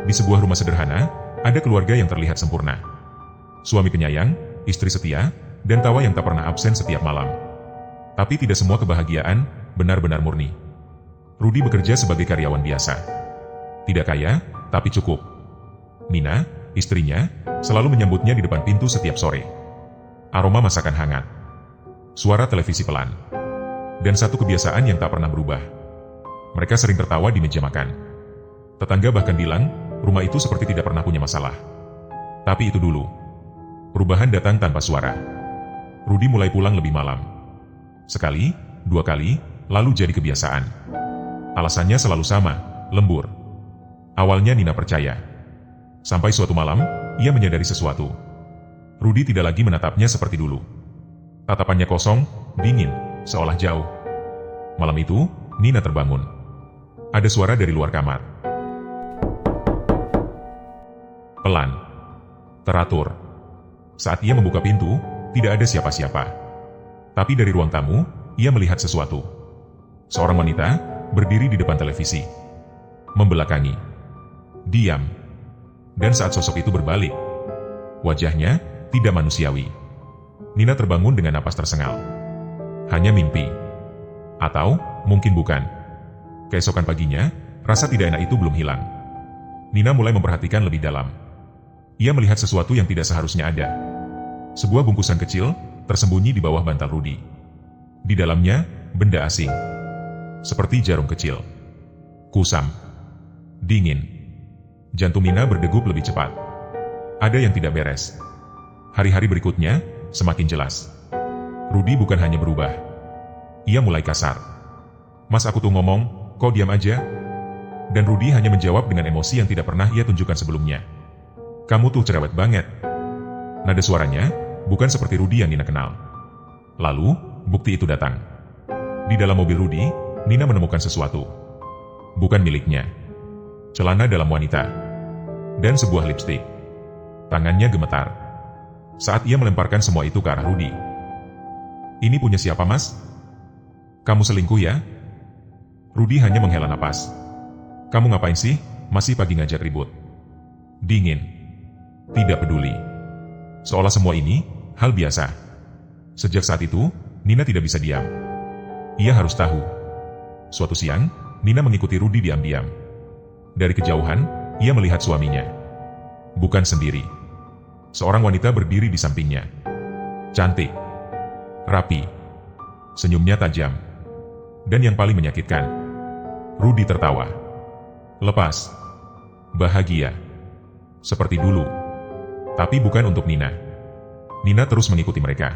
Di sebuah rumah sederhana, ada keluarga yang terlihat sempurna. Suami penyayang, istri setia, dan tawa yang tak pernah absen setiap malam. Tapi tidak semua kebahagiaan benar-benar murni. Rudy bekerja sebagai karyawan biasa. Tidak kaya, tapi cukup. Nina, istrinya, selalu menyambutnya di depan pintu setiap sore. Aroma masakan hangat. Suara televisi pelan. Dan satu kebiasaan yang tak pernah berubah. Mereka sering tertawa di meja makan. Tetangga bahkan bilang, rumah itu seperti tidak pernah punya masalah. Tapi itu dulu. Perubahan datang tanpa suara. Rudy mulai pulang lebih malam. Sekali, dua kali, lalu jadi kebiasaan. Alasannya selalu sama, lembur. Awalnya Nina percaya. Sampai suatu malam, ia menyadari sesuatu. Rudy tidak lagi menatapnya seperti dulu. Tatapannya kosong, dingin, seolah jauh. Malam itu, Nina terbangun. Ada suara dari luar kamar. Pelan. Teratur. Saat ia membuka pintu, tidak ada siapa-siapa. Tapi dari ruang tamu, ia melihat sesuatu. Seorang wanita berdiri di depan televisi. Membelakangi. Diam. Dan saat sosok itu berbalik, wajahnya tidak manusiawi. Nina terbangun dengan napas tersengal. Hanya mimpi. Atau mungkin bukan. Keesokan paginya, rasa tidak enak itu belum hilang. Nina mulai memperhatikan lebih dalam. Ia melihat sesuatu yang tidak seharusnya ada. Sebuah bungkusan kecil tersembunyi di bawah bantal Rudy. Di dalamnya, benda asing. Seperti jarum kecil. Kusam. Dingin. Jantung Nina berdegup lebih cepat. Ada yang tidak beres. Hari-hari berikutnya, semakin jelas. Rudy bukan hanya berubah. Ia mulai kasar. Mas, aku tuh ngomong, kok diam aja? Dan Rudy hanya menjawab dengan emosi yang tidak pernah ia tunjukkan sebelumnya. Kamu tuh cerewet banget. Nada suaranya bukan seperti Rudy yang Nina kenal. Lalu, bukti itu datang. Di dalam mobil Rudy, Nina menemukan sesuatu. Bukan miliknya. Celana dalam wanita. Dan sebuah lipstik. Tangannya gemetar. Saat ia melemparkan semua itu ke arah Rudy. Ini punya siapa, Mas? Kamu selingkuh ya? Rudy hanya menghela napas. Kamu ngapain sih? Masih pagi ngajak ribut. Dingin. Tidak peduli. Seolah semua ini hal biasa. Sejak saat itu, Nina tidak bisa diam. Ia harus tahu. Suatu siang, Nina mengikuti Rudy diam-diam. Dari kejauhan, ia melihat suaminya. Bukan sendiri. Seorang wanita berdiri di sampingnya. Cantik. Rapi. Senyumnya tajam. Dan yang paling menyakitkan, Rudy tertawa. Lepas. Bahagia. Seperti dulu. Tapi bukan untuk Nina. Nina terus mengikuti mereka.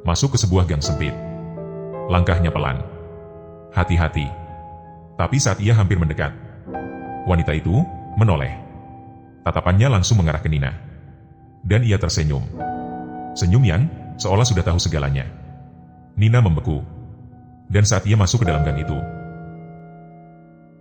Masuk ke sebuah gang sempit. Langkahnya pelan. Hati-hati. Tapi saat ia hampir mendekat, wanita itu menoleh. Tatapannya langsung mengarah ke Nina. Dan ia tersenyum. Senyum yang seolah sudah tahu segalanya. Nina membeku. Dan saat ia masuk ke dalam gang itu,